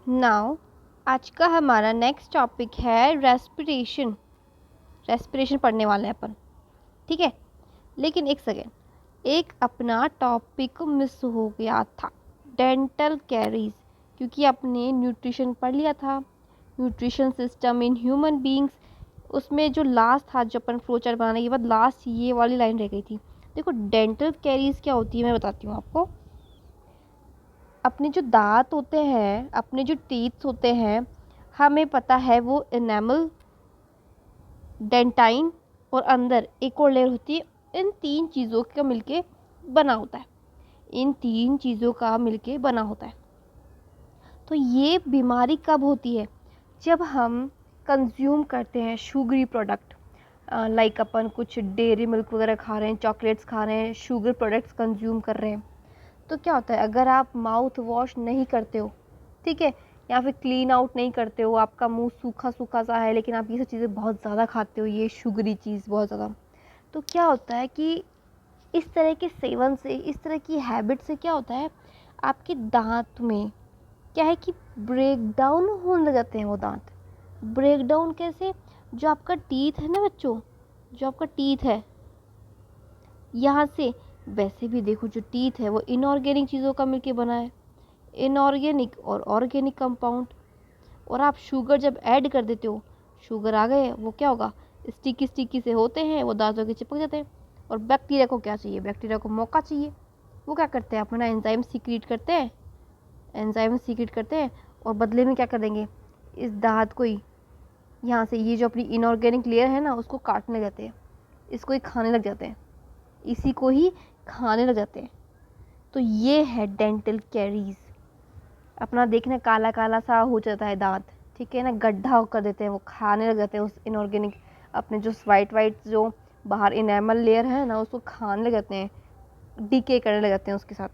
Now आज का हमारा नेक्स्ट टॉपिक है रेस्पिरेशन। रेस्पिरेशन पढ़ने वाले हैं अपन, ठीक है। लेकिन एक सेकेंड, एक अपना टॉपिक मिस हो गया था, डेंटल कैरीज। क्योंकि आपने न्यूट्रिशन पढ़ लिया था, nutrition system in human beings. उसमें जो लास्ट था, जो अपन फ्लो चार्ट बनाने के बाद लास्ट ये वाली लाइन रह गई थी। देखो डेंटल कैरीज क्या होती है मैं बताती हूँ आपको। अपने जो दांत होते हैं, अपने जो टीथ होते हैं, हमें पता है वो एनामल, डेंटाइन और अंदर एक और लेयर होती है। इन तीन चीज़ों का मिलके बना होता है, इन तीन चीज़ों का मिलके बना होता है। तो ये बीमारी कब होती है? जब हम कंज्यूम करते हैं शुगरी प्रोडक्ट, लाइक अपन कुछ डेयरी मिल्क वगैरह खा रहे हैं, चॉकलेट्स खा रहे हैं, शुगर प्रोडक्ट्स कंज्यूम कर रहे हैं। तो क्या होता है, अगर आप माउथ वॉश नहीं करते हो, ठीक है, या फिर क्लीन आउट नहीं करते हो, आपका मुंह सूखा सूखा सा है, लेकिन आप ये सब चीज़ें बहुत ज़्यादा खाते हो, ये शुगरी चीज़ बहुत ज़्यादा, तो क्या होता है कि इस तरह के सेवन से, इस तरह की हैबिट से क्या होता है, आपके दांत में क्या है कि ब्रेक डाउन होने लग जाते हैं वो दांत। ब्रेक डाउन कैसे? जो आपका टीथ है ना बच्चों, जो आपका टीथ है यहाँ से, वैसे भी देखो जो टीथ है वो इनऑर्गेनिक चीज़ों का मिलके बना है, इनऑर्गेनिक और ऑर्गेनिक कंपाउंड। और आप शुगर जब ऐड कर देते हो, शुगर आ गए, वो क्या होगा, स्टिकी स्टिकी से होते हैं, वो दांतों के चिपक जाते हैं। और बैक्टीरिया को क्या चाहिए, बैक्टीरिया को मौका चाहिए। वो क्या करते हैं, अपना एंजाइम सीक्रेट करते हैं, एंजाइम सीक्रेट करते हैं, और बदले में क्या करेंगे, इस दांत को ही यहाँ से, ये जो अपनी इनऑर्गेनिक लेयर है ना, उसको काटने लग जाते हैं, इसको ही खाने लग जाते हैं, इसी को ही खाने लग जाते हैं। तो ये है डेंटल कैरीज। अपना देखना काला काला सा हो जाता है दांत, ठीक है ना, गड्ढा कर देते हैं, वो खाने लग जाते हैं उस इनऑर्गेनिक, अपने जो वाइट वाइट जो बाहर इनेमल लेयर है ना, उसको खाने लग जाते हैं, डीके करने लग जाते हैं उसके साथ।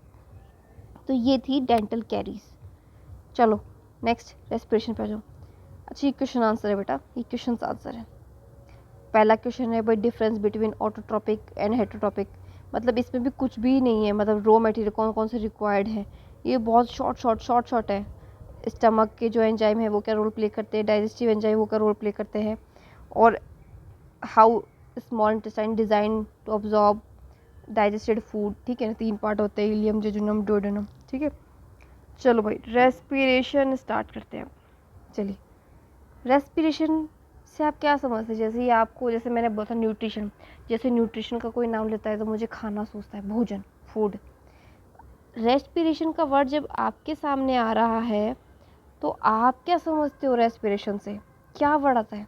तो ये थी डेंटल कैरीज। चलो नेक्स्ट रेस्पिरेशन पे जाओ। अच्छा, ये क्वेश्चन आंसर है बेटा, ये क्वेश्चन आंसर है। पहला क्वेश्चन है भाई, difference between autotrophic and heterotrophic. मतलब इसमें भी कुछ भी नहीं है, मतलब रॉ मटेरियल कौन कौन से रिक्वायर्ड है, ये बहुत शॉर्ट है। स्टमक के जो एंजाइम है वो क्या रोल प्ले करते हैं, डाइजेस्टिव एंजाइम वो क्या रोल प्ले करते हैं, और how small intestine design to absorb digested food, ठीक है ना। 3 पार्ट होते हैं, इलियम, जेजुनम, डोडेनम, ठीक है। चलो भाई रेस्पिरेशन स्टार्ट करते हैं। चलिए, रेस्पिरेशन से आप क्या समझते हैं? जैसे ही आपको, जैसे मैंने बोला था न्यूट्रिशन, जैसे न्यूट्रिशन का कोई नाम लेता है तो मुझे खाना सोचता है, भोजन, फूड। रेस्पिरेशन का वर्ड जब आपके सामने आ रहा है तो आप क्या समझते हो रेस्पिरेशन से? क्या वर्ड आता है,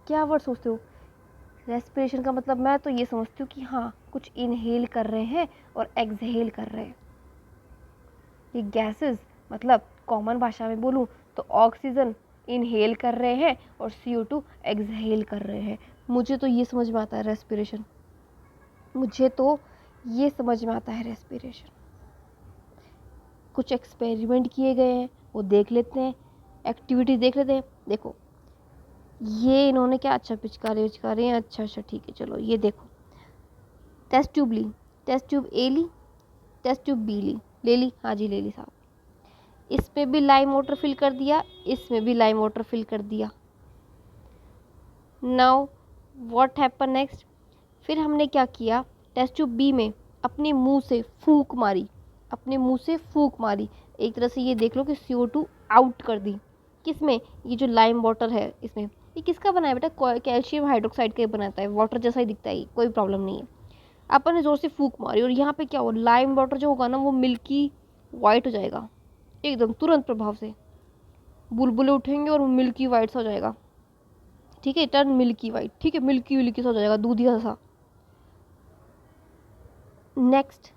क्या वर्ड सोचते हो? रेस्पिरेशन का मतलब मैं तो ये समझती हूँ कि हाँ, कुछ इनहेल कर रहे हैं और एक्सहेल कर रहे हैं। ये गैसेस, मतलब कॉमन भाषा में बोलूँ तो ऑक्सीजन इनहेल कर रहे हैं और CO2 एक्सहेल कर रहे हैं। मुझे तो ये समझ में आता है रेस्पिरेशन, मुझे तो ये समझ में आता है रेस्पिरेशन। कुछ एक्सपेरिमेंट किए गए हैं, वो देख लेते हैं, एक्टिविटी देख लेते हैं। देखो ये इन्होंने क्या, अच्छा पिचकारी हैं, अच्छा ठीक है, चलो ये देखो, टेस्ट ट्यूब ली, टेस्ट ट्यूब ए ली, टेस्ट ट्यूब बी ली, ले ली, हाँ जी ले ली साहब। इसमें भी लाइम वाटर फिल कर दिया, इसमें भी लाइम वाटर फिल कर दिया। Now what happen next? फिर हमने क्या किया, टेस्ट ट्यूब बी में अपने मुंह से फूंक मारी, अपने मुंह से फूंक मारी। एक तरह से ये देख लो कि CO2 आउट कर दी। किसमें? ये जो लाइम वाटर है इसमें। ये किसका बना है बेटा? कैल्शियम हाइड्रोक्साइड का बनाता है, वाटर जैसा ही दिखता है, कोई प्रॉब्लम नहीं है। अपन ने जोर से फूंक मारी और यहाँ पे क्या हो, लाइम वाटर जो होगा ना वो मिल्की वाइट हो जाएगा एकदम तुरंत प्रभाव से, बुलबुले उठेंगे और मिल्की वाइट सा हो जाएगा, ठीक है, टर्न मिल्की वाइट, ठीक है, मिल्की विल्की सा हो जाएगा, दूधिया सा। नेक्स्ट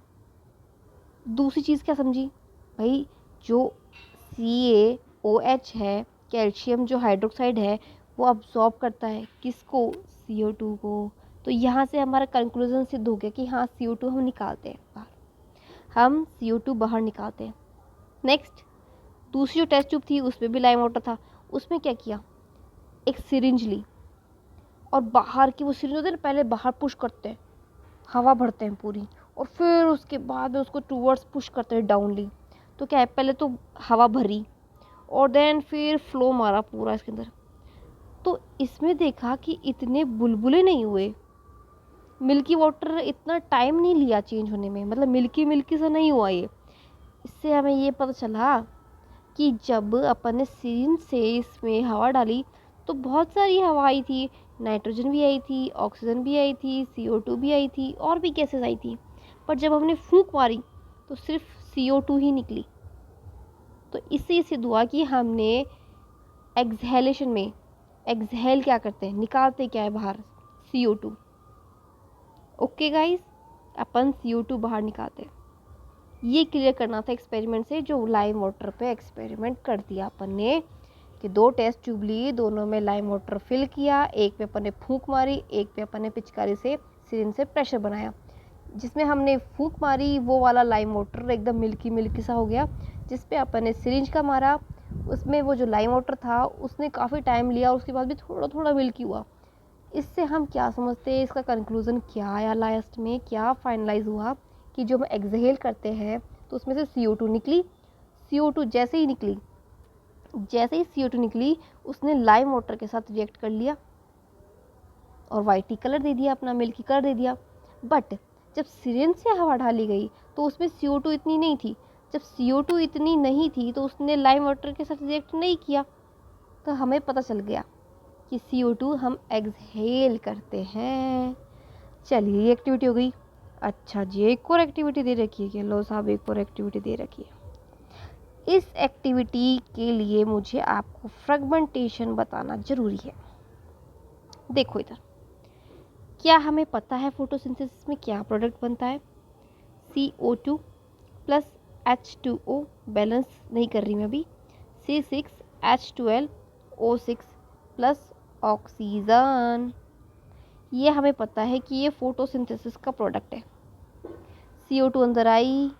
दूसरी चीज़ क्या समझी भाई, जो CaOH है, कैल्शियम जो हाइड्रोक्साइड है, वो अब्सॉर्ब करता है किसको, CO2 को। तो यहाँ से हमारा कंक्लूजन सिद्ध हो गया कि हाँ CO2 हम निकालते हैं बाहर, हम CO2 बाहर निकालते हैं। नेक्स्ट दूसरी जो टेस्ट ट्यूब थी उसमें भी लाइम वाटर था, उसमें क्या किया, एक सिरिंज ली और बाहर की, वो सिरिंज होते हैं ना, पहले बाहर पुश करते हैं, हवा भरते हैं पूरी, और फिर उसके बाद में उसको टूवर्ड्स पुश करते हैं डाउनली। तो क्या है, पहले तो हवा भरी और देन फिर फ्लो मारा पूरा इसके अंदर। तो इसमें देखा कि इतने बुलबुले नहीं हुए, मिल्की वाटर इतना टाइम नहीं लिया चेंज होने में, मतलब मिल्की मिल्की सा नहीं हुआ ये। इससे हमें ये पता चला कि जब अपन ने सिरिंज से इसमें हवा डाली तो बहुत सारी हवा आई थी, नाइट्रोजन भी आई थी, ऑक्सीजन भी आई थी, CO2 भी आई थी, और भी गैसेस आई थी। पर जब हमने फूंक मारी तो सिर्फ CO2 ही निकली। तो इससे सिद्ध हुआ कि हमने एक्सहेलेशन में, एक्सहेल क्या करते हैं, निकालते क्या है बाहर, CO2। ओके गाइस, अपन CO2 बाहर निकालते हैं। ये क्लियर करना था एक्सपेरिमेंट से, जो लाइम वाटर पे एक्सपेरिमेंट कर दिया अपन ने कि 2 टेस्ट ट्यूब ली, दोनों में लाइम वाटर फिल किया, एक पे अपन ने फूंक मारी, एक पे अपन ने पिचकारी से सिरिंज से प्रेशर बनाया। जिसमें हमने फूंक मारी वो वाला लाइम वाटर एकदम मिल्की मिल्की सा हो गया, जिस पे अपन ने सिरिंज का मारा उसमें वो जो लाइम वाटर था उसने काफ़ी टाइम लिया और उसके बाद भी थोड़ा थोड़ा मिल्की हुआ। इससे हम क्या समझते हैं, इसका कंक्लूज़न क्या आया, लास्ट में क्या फाइनलाइज हुआ कि जो हम एक्सहेल करते हैं तो उसमें से CO2 निकली। CO2 जैसे ही निकली, CO2 निकली उसने लाइम वाटर के साथ रिएक्ट कर लिया और वाइटी कलर दे दिया, अपना मिल्की कलर दे दिया। बट जब सिरिंज से हवा डाली गई तो उसमें CO2 इतनी नहीं थी। जब CO2 इतनी नहीं थी तो उसने लाइम वाटर के साथ रिएक्ट नहीं किया। तो हमें पता चल गया कि CO2 हम एक्सहेल करते हैं। चलिए ये एक्टिविटी हो गई। अच्छा जी, एक और एक्टिविटी दे रखी है कि लो साहब, एक और एक्टिविटी दे रखी है। इस एक्टिविटी के लिए मुझे आपको फ्रेगमेंटेशन बताना ज़रूरी है। देखो इधर, क्या हमें पता है फोटोसिंथेसिस में क्या प्रोडक्ट बनता है? CO2 प्लस H2O, बैलेंस नहीं कर रही मैं अभी, C6H12O6 प्लस ऑक्सीजन। ये हमें पता है कि ये फोटोसिंथेसिस का प्रोडक्ट है। CO2 अंदर आई,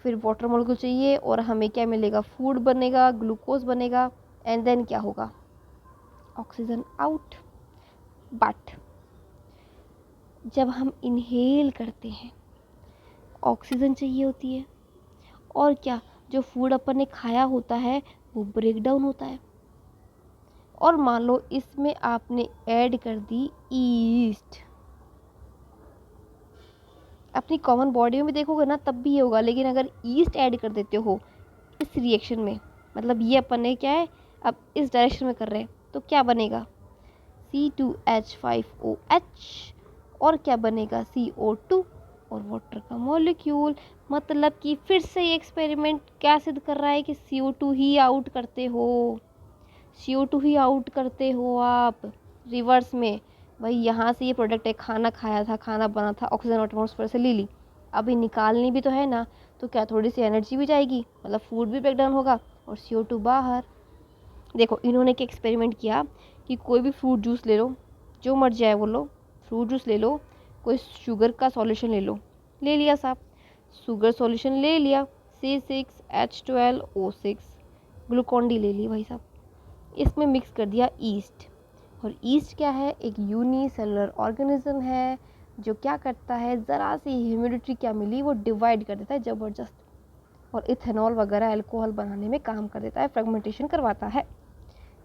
फिर वाटर मॉलिक्यूल चाहिए और हमें क्या मिलेगा, फूड बनेगा, ग्लूकोज बनेगा, एंड देन क्या होगा, ऑक्सीजन आउट। बट जब हम इनहेल करते हैं ऑक्सीजन चाहिए होती है, और क्या, जो फूड अपन ने खाया होता है वो ब्रेक डाउन होता है। और मान लो इसमें आपने ऐड कर दी ईस्ट, अपनी कॉमन बॉडी में भी देखोगे ना तब भी ये होगा, लेकिन अगर ईस्ट ऐड कर देते हो इस रिएक्शन में, मतलब ये अपन ने क्या है अब इस डायरेक्शन में कर रहे हैं, तो क्या बनेगा, C2H5OH, और क्या बनेगा, CO2 और वाटर का मॉलिक्यूल। मतलब कि फिर से ये एक्सपेरिमेंट क्या सिद्ध कर रहा है कि CO2 ही आउट करते हो, CO2 ही आउट करते हो आप रिवर्स में। भाई यहाँ से ये प्रोडक्ट है, खाना खाया था, खाना बना था, ऑक्सीजन एटमॉस्फेयर से ले ली, अभी निकालनी भी तो है ना, तो क्या थोड़ी सी एनर्जी भी जाएगी, मतलब फूड भी ब्रेक डाउन होगा और CO2 बाहर। देखो इन्होंने क्या एक्सपेरिमेंट किया कि कोई भी फ्रूट जूस ले लो, जो मर जाए वो लो, फ्रूट जूस ले लो, कोई शुगर का सॉल्यूशन ले लो, ले लिया साहब, शुगर सॉल्यूशन ले लिया, C6H12O6, ग्लूकॉन डी ले ली भाई साहब, इसमें मिक्स कर दिया ईस्ट। और ईस्ट क्या है, एक यूनिसेलुलर ऑर्गेनिज्म है जो क्या करता है, ज़रा सी ह्यूमिडिटी क्या मिली वो डिवाइड कर देता है ज़बरदस्त, और इथेनॉल वगैरह अल्कोहल बनाने में काम कर देता है, फ्रेगमेंटेशन करवाता है।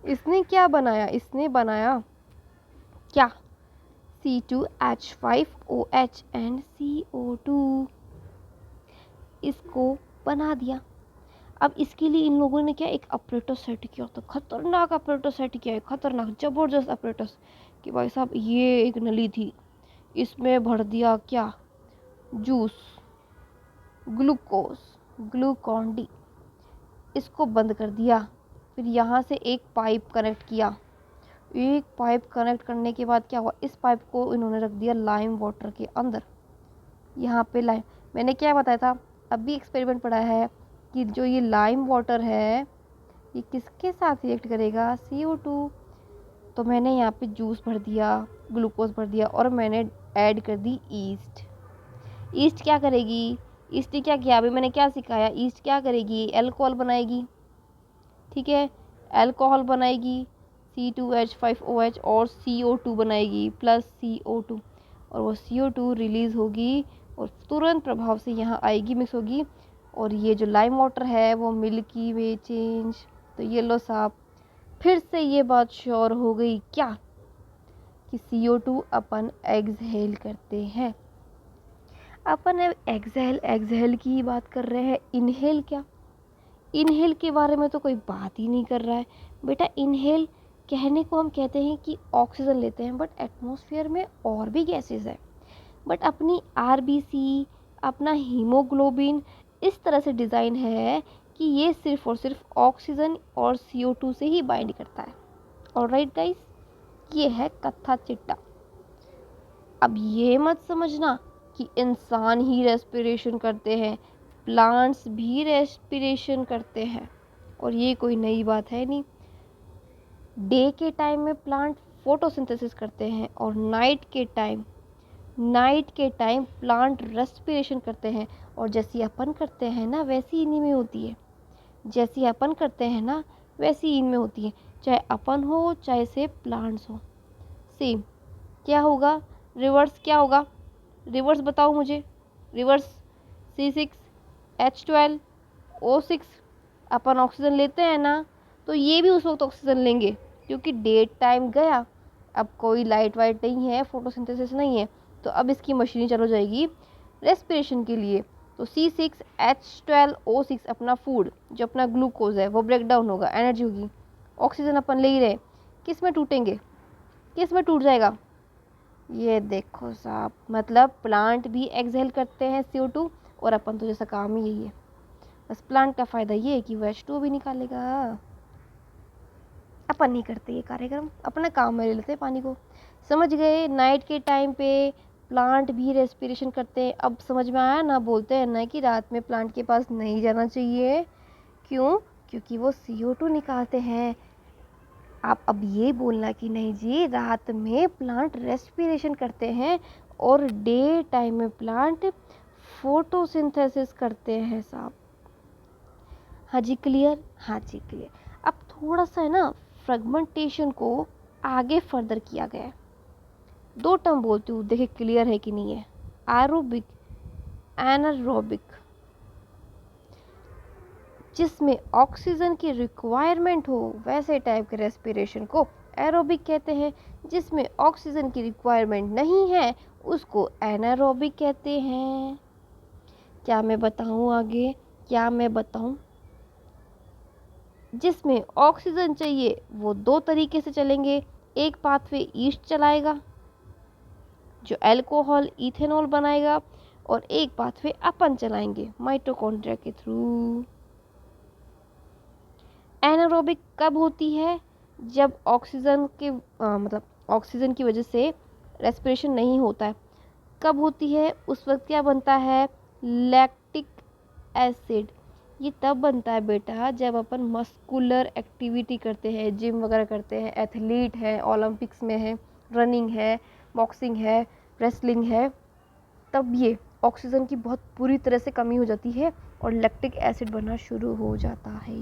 इसने क्या बनाया, इसने बनाया क्या, C2H5OH एंड CO2, इसको बना दिया। अब इसके लिए इन लोगों ने क्या, एक अपरेटस सेट किया था, खतरनाक अपरेटस सेट किया है, खतरनाक ज़बरदस्त अपरेटस, कि भाई साहब ये एक नली थी, इसमें भर दिया क्या, जूस, ग्लूकोज, ग्लूकॉन डी, इसको बंद कर दिया। फिर यहाँ से एक पाइप कनेक्ट किया, एक पाइप कनेक्ट करने के बाद क्या हुआ, इस पाइप को इन्होंने रख दिया लाइम वाटर के अंदर। यहाँ पे लाइम, मैंने क्या बताया था, अभी एक्सपेरिमेंट पढ़ा है कि जो ये लाइम वाटर है ये किसके साथ रिएक्ट करेगा, CO2। तो मैंने यहाँ पे जूस भर दिया, ग्लूकोज भर दिया, और मैंने ऐड कर दी ईस्ट। ईस्ट क्या करेगी, ईस्ट ने क्या किया, अभी मैंने क्या सिखाया, ईस्ट क्या करेगी, अल्कोहल बनाएगी, ठीक है, अल्कोहल बनाएगी, C2H5OH और CO2 बनाएगी प्लस CO2, और वो CO2 रिलीज़ होगी और तुरंत प्रभाव से यहाँ आएगी, मिक्स होगी, और ये जो लाइम वाटर है वो मिल्की वे चेंज तो ये लो साहब, फिर से ये बात श्योर हो गई क्या कि CO2 अपन एक्सहेल करते हैं। अपन एक्सहेल की ही बात कर रहे हैं, इनहेल क्या? इनहेल के बारे में तो कोई बात ही नहीं कर रहा है बेटा। इनहेल कहने को हम कहते हैं कि ऑक्सीजन लेते हैं, बट एटमॉस्फेयर में और भी गैसेस है। बट अपनी RBC, अपना हीमोग्लोबिन इस तरह से डिज़ाइन है कि ये सिर्फ और सिर्फ ऑक्सीजन और CO2 से ही बाइंड करता है। ऑलराइट गाइस, ये है कथा चिट्टा। अब ये मत समझना कि इंसान ही रेस्पिरेशन करते हैं, प्लांट्स भी रेस्पिरेशन करते हैं, और ये कोई नई बात है नहीं। डे के टाइम में प्लांट फोटोसिंथेसिस करते हैं और नाइट के टाइम प्लांट रेस्पिरेशन करते हैं। और जैसी अपन करते हैं ना वैसी इन्हीं में होती है, जैसी अपन करते हैं ना वैसी इनमें होती है, चाहे अपन हो चाहे से प्लांट्स हो सेम। क्या होगा रिवर्स? क्या होगा रिवर्स? बताओ मुझे। Reverse C6H12O6। अपन ऑक्सीजन लेते हैं ना, तो ये भी उस वक्त ऑक्सीजन लेंगे क्योंकि डे टाइम गया, अब कोई लाइट वाइट नहीं है, फोटोसिंथेसिस नहीं है, तो अब इसकी मशीन चल जाएगी रेस्पिरेशन के लिए। तो C6H12O6 अपना फूड, जो अपना ग्लूकोज है, वो ब्रेक डाउन होगा, एनर्जी होगी। ऑक्सीजन अपन ले ही रहे, किस में टूटेंगे? किस में टूट जाएगा? ये देखो साहब, मतलब प्लांट भी एक्सहेल करते हैं CO2, और अपन तो जैसा काम ही यही है। बस प्लांट का फ़ायदा ये है कि वो H2O भी निकालेगा। अपन नहीं करते ये कार्यक्रम, अपना काम में ले लेते हैं पानी को। समझ गए? नाइट के टाइम पे प्लांट भी रेस्पिरेशन करते हैं। अब समझ में आया ना? बोलते हैं ना कि रात में प्लांट के पास नहीं जाना चाहिए। क्यों? क्योंकि वो CO2 निकालते हैं। आप अब ये बोलना कि नहीं जी, रात में प्लांट रेस्पिरेशन करते हैं और डे टाइम में प्लांट फोटोसिंथेसिस करते हैं साहब। हाँ जी क्लियर? हाँ जी क्लियर। अब थोड़ा सा है ना, फ्रेगमेंटेशन को आगे फर्दर किया गया है। 2 टर्म बोलती हूँ, देखिए क्लियर है कि नहीं है। Aerobic, anaerobic. जिसमें ऑक्सीजन की रिक्वायरमेंट हो वैसे टाइप के रेस्पिरेशन को एरोबिक कहते हैं। जिसमें ऑक्सीजन की रिक्वायरमेंट नहीं है उसको एनारोबिक कहते हैं। क्या मैं बताऊं आगे? क्या मैं बताऊं? जिसमें ऑक्सीजन चाहिए वो 2 तरीके से चलेंगे। एक पाथवे ईस्ट चलाएगा जो अल्कोहल इथेनॉल बनाएगा, और एक पाथवे अपन चलाएंगे माइटोकॉन्ड्रिया के थ्रू। एनारोबिक कब होती है? जब ऑक्सीजन के मतलब ऑक्सीजन की वजह से रेस्पिरेशन नहीं होता है। कब होती है? उस वक्त क्या बनता है? Lactic acid. ये तब बनता है बेटा जब अपन मस्कुलर एक्टिविटी करते हैं, जिम वगैरह करते हैं, एथलीट है, ओलंपिक्स में है, रनिंग है, बॉक्सिंग है, रेसलिंग है, तब ये ऑक्सीजन की बहुत बुरी तरह से कमी हो जाती है और लैक्टिक एसिड बनना शुरू हो जाता है।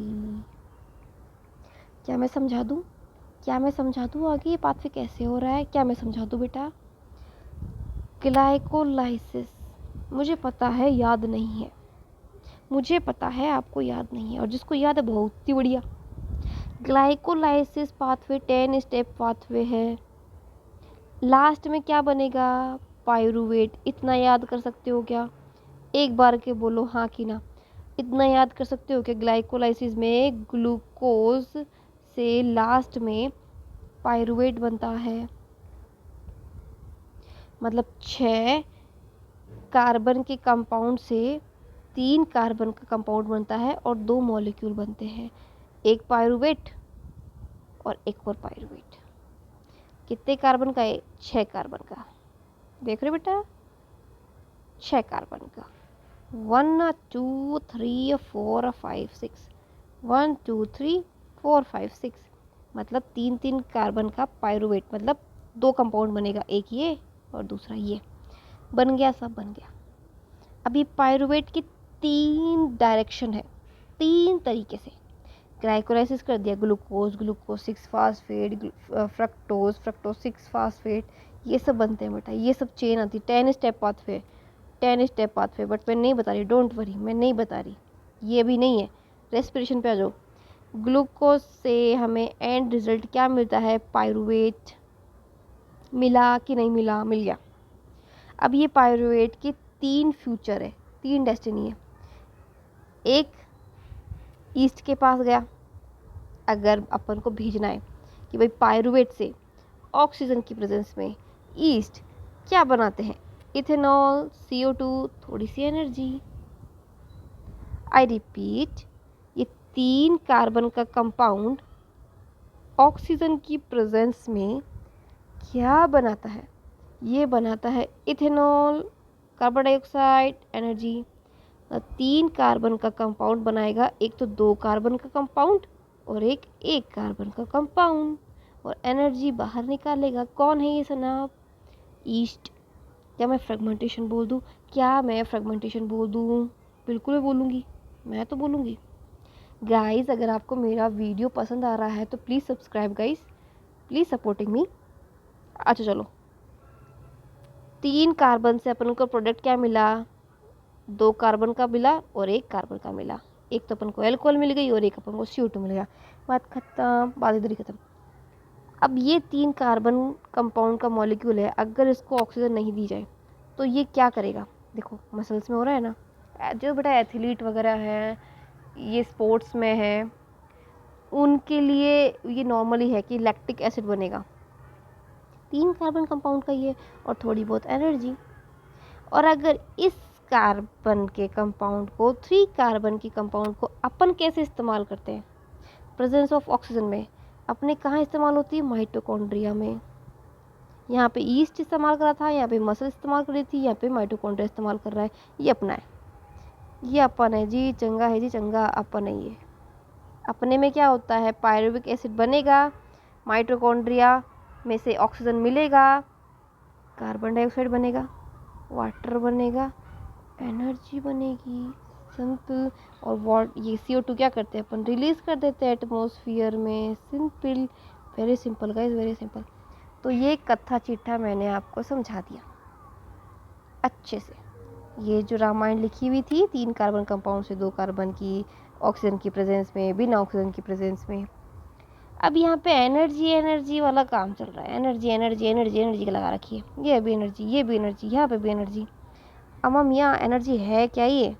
क्या मैं समझा दूँ? क्या मैं समझा दूँ आगे ये पाथवे कैसे हो रहा है? क्या मैं समझा दूँ बेटा? ग्लाइकोलाइसिस, मुझे पता है याद नहीं है, मुझे पता है आपको याद नहीं है, और जिसको याद है बहुत ही बढ़िया। ग्लाइकोलाइसिस पाथवे 10 स्टेप पाथवे है। लास्ट में क्या बनेगा? पायरूवेट। इतना याद कर सकते हो क्या? एक बार के बोलो हाँ कि ना। इतना याद कर सकते हो कि ग्लाइकोलाइसिस में ग्लूकोज से लास्ट में पायरूवेट बनता है। मतलब 6 कार्बन के कंपाउंड से 3 कार्बन का कंपाउंड बनता है और 2 मॉलिक्यूल बनते हैं, एक पायरूवेट और एक और पायरूवेट। कितने कार्बन का है? 6 कार्बन का। देख रहे बेटा? 6 कार्बन का। 1 2 3 4 5 6, 1 2 3 4 5 6, मतलब 3 कार्बन का पायरूवेट, मतलब 2 कंपाउंड बनेगा, एक ये और दूसरा ये। बन गया, सब बन गया। अभी पायरूवेट की 3 डायरेक्शन है, 3 तरीके से। ग्लाइकोलाइसिस कर दिया, glucose, glucose 6 phosphate, fructose, fructose 6 phosphate, ये सब बनते हैं बेटा। ये सब चेन आती है, 10 step pathway, 10 step pathway. But मैं नहीं बता रही, डोंट वरी, मैं नहीं बता रही, ये भी नहीं है। रेस्पिरेशन पे आ जाओ। ग्लूकोज से हमें एंड रिजल्ट क्या मिलता है, पायरूवेट। मिला कि नहीं मिला, मिल गया। अब ये पायरूवेट के 3 फ्यूचर है, 3 डेस्टिनी है। एक ईस्ट के पास गया, अगर अपन को भेजना है कि भाई पायरूवेट से ऑक्सीजन की प्रेजेंस में ईस्ट क्या बनाते हैं, इथेनॉल, CO2, थोड़ी सी एनर्जी। आई रिपीट, ये 3 कार्बन का कंपाउंड ऑक्सीजन की प्रेजेंस में क्या बनाता है, ये बनाता है ethanol, carbon dioxide, energy. 3 carbon का कंपाउंड बनाएगा, एक तो 2 कार्बन का कंपाउंड और एक कार्बन का कंपाउंड, और एनर्जी बाहर निकालेगा। कौन है ये जनाब, ईस्ट। क्या मैं फ्रेगमेंटेशन बोल दूँ, बिल्कुल मैं बोलूँगी, मैं तो बोलूँगी। गाइस अगर आपको मेरा वीडियो पसंद आ रहा है तो please subscribe guys, please supporting me. अच्छा चलो, 3 कार्बन से अपन को प्रोडक्ट क्या मिला, 2 कार्बन का मिला और 1 कार्बन का मिला। एक तो अपन को एल्कोहल मिल गई और एक अपन को CO2 मिल गया। बात खत्म, बात इधर ही खत्म। अब ये 3 कार्बन कंपाउंड का मॉलिक्यूल है, अगर इसको ऑक्सीजन नहीं दी जाए तो ये क्या करेगा। देखो मसल्स में हो रहा है ना, जो बेटा एथलीट वगैरह है, ये स्पोर्ट्स में है, उनके लिए ये नॉर्मली है कि लैक्टिक एसिड बनेगा। 3 कार्बन कंपाउंड का ये, और थोड़ी बहुत एनर्जी। और अगर इस कार्बन के कंपाउंड को 3 कार्बन की कंपाउंड को अपन कैसे इस्तेमाल करते हैं, प्रेजेंस ऑफ ऑक्सीजन में अपने कहाँ इस्तेमाल होती है, माइटोकॉन्ड्रिया में। यहाँ पे ईस्ट इस्तेमाल करा था, यहाँ पे मसल इस्तेमाल कर रही थी, यहाँ पे माइटोकॉन्ड्रिया इस्तेमाल कर रहा है। ये अपना है, ये अपन है जी, चंगा है जी चंगा, अपन है ये। अपने में क्या होता है, पायरुविक एसिड बनेगा, माइटोकॉन्ड्रिया में से ऑक्सीजन मिलेगा, कार्बन डाइऑक्साइड बनेगा, वाटर बनेगा, एनर्जी बनेगी, सिंपल। और ये CO2 क्या करते हैं अपन, रिलीज कर देते हैं एटमॉस्फेयर में। Simple, very simple guys, very simple. तो ये कथा चिट्ठा मैंने आपको समझा दिया अच्छे से। ये जो रामायण लिखी हुई थी 3 कार्बन कंपाउंड से 2 कार्बन की ऑक्सीजन की प्रेजेंस में, बिना ऑक्सीजन की प्रेजेंस में। अब यहाँ पे एनर्जी वाला काम चल रहा है, एनर्जी का लगा रखी है। ये भी एनर्जी, ये भी एनर्जी, यहाँ पे भी एनर्जी। अम्मा मियाँ एनर्जी है क्या ये,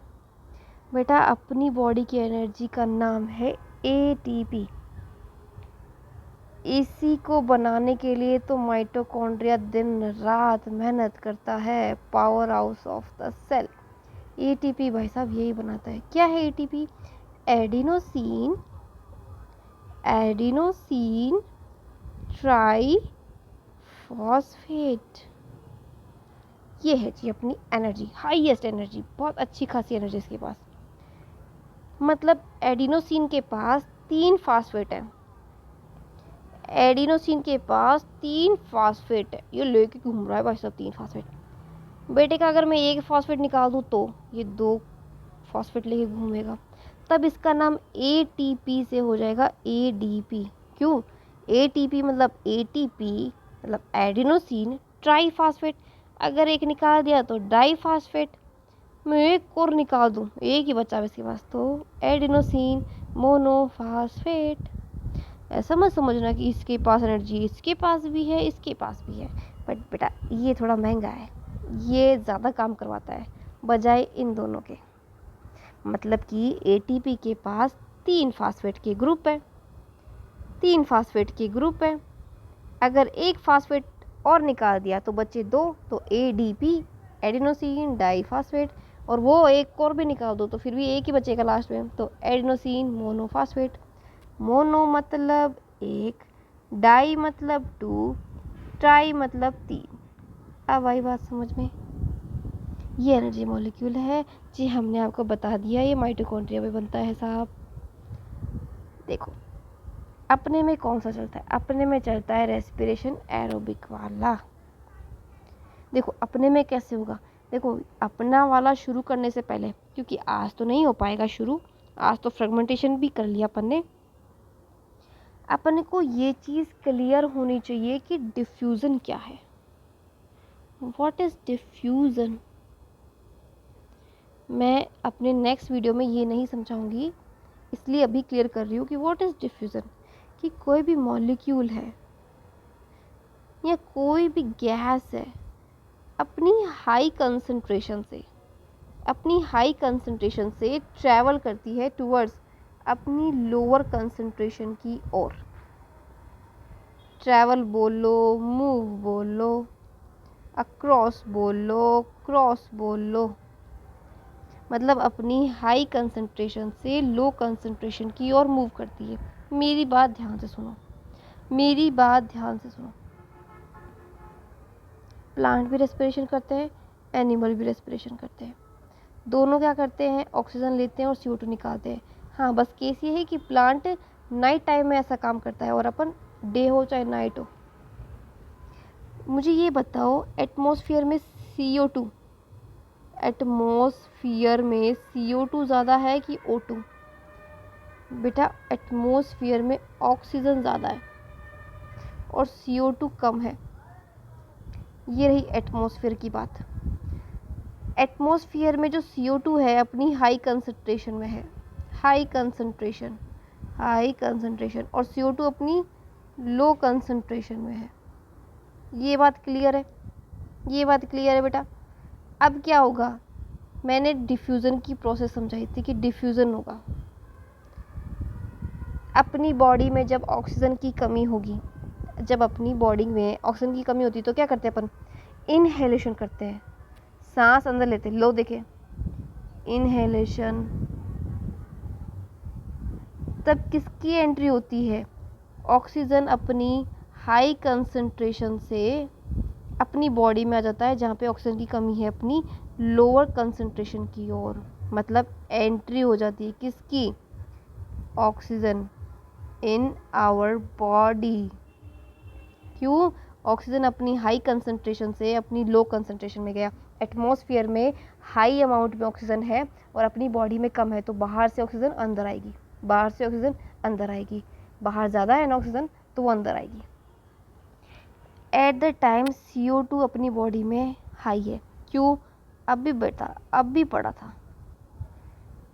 बेटा अपनी बॉडी की एनर्जी का नाम है ATP। इसी को बनाने के लिए तो माइटोकॉन्ड्रिया दिन रात मेहनत करता है, powerhouse of the cell. ATP भाई साहब यही बनाता है। क्या है ATP, एडिनोसिन ट्राई फॉस्फेट। ये है जी अपनी एनर्जी, हाईएस्ट एनर्जी, बहुत अच्छी खासी एनर्जी इसके पास। मतलब एडिनोसिन के पास 3 फास्फेट है, एडिनोसिन के पास 3 फास्फेट है, ये लेके घूम रहा है भाई साहब 3 फास्फेट। बेटे का अगर मैं 1 फास्फेट निकाल दूँ तो ये 2 फास्फेट लेके घूमेगा, तब इसका नाम ATP से हो जाएगा ADP। क्यों, ATP मतलब ATP मतलब एडिनोसिन ट्राई फास्फेट। अगर एक निकाल दिया तो डाई फास्फेट, मैं एक और निकाल दूँ, एक ही बचा है इसके पास, तो एडिनोसिन मोनोफास्फेट। ऐसा मत समझना कि इसके पास एनर्जी, इसके पास भी है, इसके पास भी है, बट बेटा ये थोड़ा महंगा है, ये ज़्यादा काम करवाता है बजाय इन दोनों के। मतलब कि ATP के पास 3 फास्फेट के ग्रुप है, 3 फास्फेट के ग्रुप है। अगर एक फास्फेट और निकाल दिया तो बचे 2, तो ADP एडिनोसिन डाईफास्फेट, और वो एक और भी निकाल दो तो फिर भी एक ही बचेगा लास्ट में, तो एडिनोसिन मोनोफास्फेट। मोनो मतलब 1, डाई मतलब 2, ट्राई मतलब 3। अब आई बात समझ में, ये एनर्जी मॉलिक्यूल है जी, हमने आपको बता दिया ये माइटोकॉन्ड्रिया में बनता है साहब। देखो अपने में कौन सा चलता है, अपने में चलता है रेस्पिरेशन एरोबिक वाला। देखो अपने में कैसे होगा, देखो अपना वाला शुरू करने से पहले, क्योंकि आज तो नहीं हो पाएगा शुरू, आज तो फ्रेगमेंटेशन भी कर लिया अपन ने, अपन को ये चीज़ क्लियर होनी चाहिए कि डिफ्यूज़न क्या है, व्हाट इज़ डिफ्यूज़न। मैं अपने नेक्स्ट वीडियो में ये नहीं समझाऊंगी, इसलिए अभी क्लियर कर रही हूँ कि व्हाट इज़ डिफ्यूज़न, कि कोई भी मॉलिक्यूल है या कोई भी गैस है अपनी हाई कंसंट्रेशन से ट्रैवल करती है टूवर्ड्स अपनी लोअर कंसंट्रेशन की ओर। ट्रैवल बोल लो, मूव बोल लो, अक्रॉस बोल लो, क्रॉस बोल लो, मतलब अपनी हाई कंसंट्रेशन से लो कंसंट्रेशन की ओर मूव करती है। मेरी बात ध्यान से सुनो, मेरी बात ध्यान से सुनो। प्लांट भी रेस्पिरेशन करते हैं, एनिमल भी रेस्पिरेशन करते हैं। दोनों क्या करते हैं, ऑक्सीजन लेते हैं और CO2 निकालते हैं। हाँ, बस केस ये है कि प्लांट नाइट टाइम में ऐसा काम करता है और अपन डे हो चाहे नाइट हो। मुझे ये बताओ, एटमॉस्फेयर में CO2 ज़्यादा है कि O2? बेटा, एटमॉस्फेयर में ऑक्सीजन ज़्यादा है और CO2 कम है। ये रही एटमॉस्फेयर की बात। एटमॉस्फेयर में जो CO2 है अपनी हाई कंसंट्रेशन में है, हाई कंसंट्रेशन, और CO2 अपनी लो कंसंट्रेशन में है। ये बात क्लियर है? ये बात क्लियर है बेटा? अब क्या होगा, मैंने डिफ्यूज़न की प्रोसेस समझाई थी कि डिफ्यूज़न होगा अपनी बॉडी में जब ऑक्सीजन की कमी होगी। जब अपनी बॉडी में ऑक्सीजन की कमी होती है तो क्या करते हैं अपन, इनहेलेशन करते हैं, सांस अंदर लेते हैं। लो देखे, इनहेलेशन। तब किसकी एंट्री होती है, ऑक्सीजन अपनी हाई कंसंट्रेशन से अपनी बॉडी में आ जाता है जहाँ पे ऑक्सीजन की कमी है, अपनी लोअर कंसंट्रेशन की ओर। मतलब एंट्री हो जाती है किसकी, ऑक्सीजन इन आवर बॉडी। क्यों, ऑक्सीजन अपनी हाई कंसंट्रेशन से अपनी लो कंसंट्रेशन में गया। एटमॉस्फेयर में हाई अमाउंट में ऑक्सीजन है और अपनी बॉडी में कम है, तो बाहर से ऑक्सीजन अंदर आएगी, बाहर से ऑक्सीजन अंदर आएगी। बाहर ज़्यादा है ना ऑक्सीजन, तो वो अंदर आएगी। एट द टाइम CO2 अपनी बॉडी में हाई है। क्यों, अभी बेटा अभी पढ़ा था,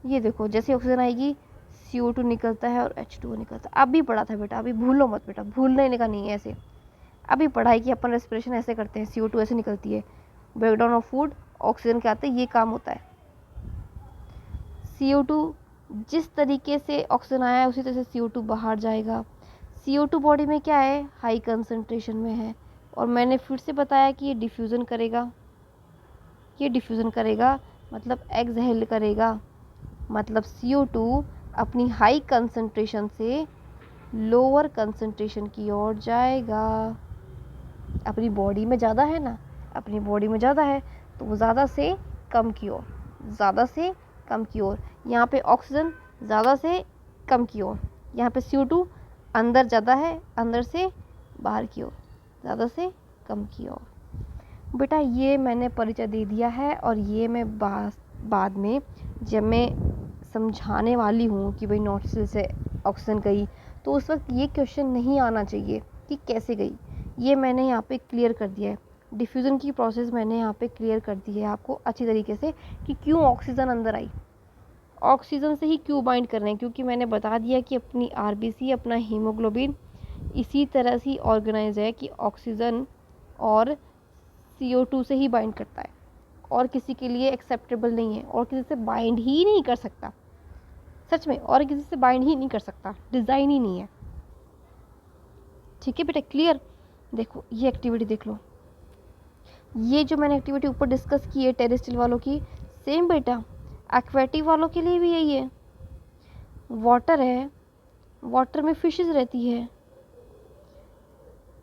ये देखो जैसे ऑक्सीजन आएगी CO2 निकलता है और H2O निकलता है। अभी पढ़ा था बेटा, अभी भूलो मत बेटा, भूलने का नहीं है ऐसे। अभी पढ़ाई कि अपन रेस्पिरेशन ऐसे करते हैं, CO2 ऐसे निकलती है, ब्रेकडाउन ऑफ फूड, ऑक्सीजन के आते ये काम होता है। CO2 जिस तरीके से ऑक्सीजन आया है उसी तरह से CO2 बाहर जाएगा। CO2 बॉडी में क्या है, हाई कंसंट्रेशन में है, और मैंने फिर से बताया कि ये डिफ्यूज़न करेगा। ये डिफ्यूज़न करेगा मतलब एक्सहेल करेगा, मतलब CO2 अपनी हाई कंसंट्रेशन से लोअर कंसंट्रेशन की ओर जाएगा। अपनी बॉडी में ज़्यादा है ना, अपनी बॉडी में ज़्यादा है तो वो ज़्यादा से कम की ओर, ज़्यादा से कम की ओर। यहाँ पे ऑक्सीजन ज़्यादा से कम की ओर, यहाँ पे CO2 अंदर ज़्यादा है, अंदर से बाहर की ओर, ज़्यादा से कम की ओर। बेटा ये मैंने परिचय दे दिया है, और ये मैं बाद में जब मैं समझाने वाली हूँ कि भाई नोस्ट्रिल से ऑक्सीजन गई, तो उस वक्त ये क्वेश्चन नहीं आना चाहिए कि कैसे गई। ये मैंने यहाँ पे क्लियर कर दिया है, डिफ्यूज़न की प्रोसेस मैंने यहाँ पे क्लियर कर दी है आपको अच्छी तरीके से कि क्यों ऑक्सीजन अंदर आई। ऑक्सीजन से ही क्यों बाइंड कर रहे हैं, क्योंकि मैंने बता दिया कि अपनी RBC, अपना हीमोग्लोबिन इसी तरह से ऑर्गेनाइज है कि ऑक्सीजन और CO2 से ही बाइंड करता है, और किसी के लिए एक्सेप्टेबल नहीं है, और किसी से बाइंड ही नहीं कर सकता। सच में, और किसी से बाइंड ही नहीं कर सकता, डिज़ाइन ही नहीं है। ठीक है बेटा, क्लियर? देखो ये एक्टिविटी देख लो, ये जो मैंने एक्टिविटी ऊपर डिस्कस की है टेरेस्ट्रियल वालों की, सेम बेटा एक्वेटिक वालों के लिए भी यही है। वाटर है, वाटर में फिशेस रहती है,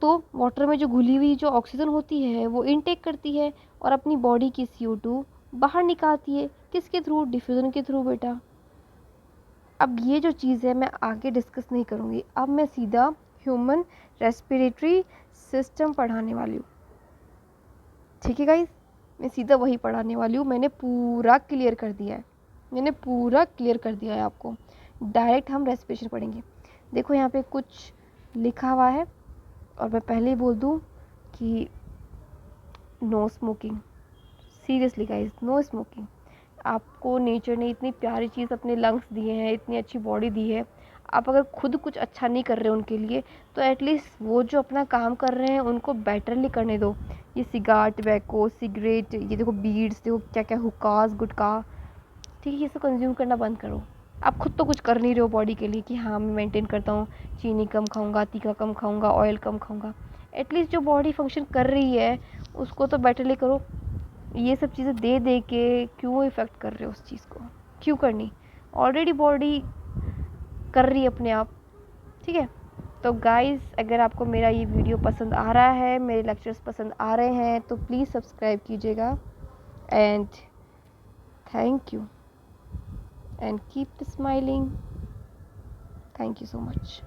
तो वाटर में जो घुली हुई जो ऑक्सीजन होती है वो इनटेक करती है और अपनी बॉडी की CO2 बाहर निकालती है। किसके थ्रू, डिफ्यूज़न के थ्रू बेटा। अब ये जो चीज़ है मैं आगे डिस्कस नहीं करूँगी, अब मैं सीधा ह्यूमन रेस्पिरेटरी सिस्टम पढ़ाने वाली हूँ। ठीक है गाइस, मैं सीधा वही पढ़ाने वाली हूँ। मैंने पूरा क्लियर कर दिया है, मैंने पूरा क्लियर कर दिया है आपको। डायरेक्ट हम रेस्पिरेशन पढ़ेंगे। देखो यहाँ पे कुछ लिखा हुआ है, और मैं पहले ही बोल दूँ कि no smoking, seriously guys, no smoking. आपको नेचर ने इतनी प्यारी चीज़ अपने लंग्स दिए हैं, इतनी अच्छी बॉडी दी है, आप अगर खुद कुछ अच्छा नहीं कर रहे उनके लिए, तो एटलीस्ट वो जो अपना काम कर रहे हैं उनको बेटरली करने दो। ये सिगार, टबैको, सिगरेट, ये देखो बीड्स, देखो क्या क्या हुक्कास, गुटखा, ठीक है, ये सब कंज्यूम करना बंद करो। आप खुद तो कुछ कर नहीं रहे हो बॉडी के लिए कि हाँ मैं मेंटेन करता हूँ, चीनी कम खाऊंगा, तीखा कम खाऊंगा, ऑयल कम खाऊंगा। एटलीस्ट जो बॉडी फंक्शन कर रही है उसको तो बेटरली करो। ये सब चीज़ें दे दे के क्यों इफ़ेक्ट कर रहे हो उस चीज़ को, क्यों करनी? ऑलरेडी बॉडी कर रही है अपने आप, ठीक है। तो गाइस, अगर आपको मेरा ये वीडियो पसंद आ रहा है, मेरे लेक्चर्स पसंद आ रहे हैं, तो प्लीज़ सब्सक्राइब कीजिएगा and thank you and keep smiling. Thank you so much.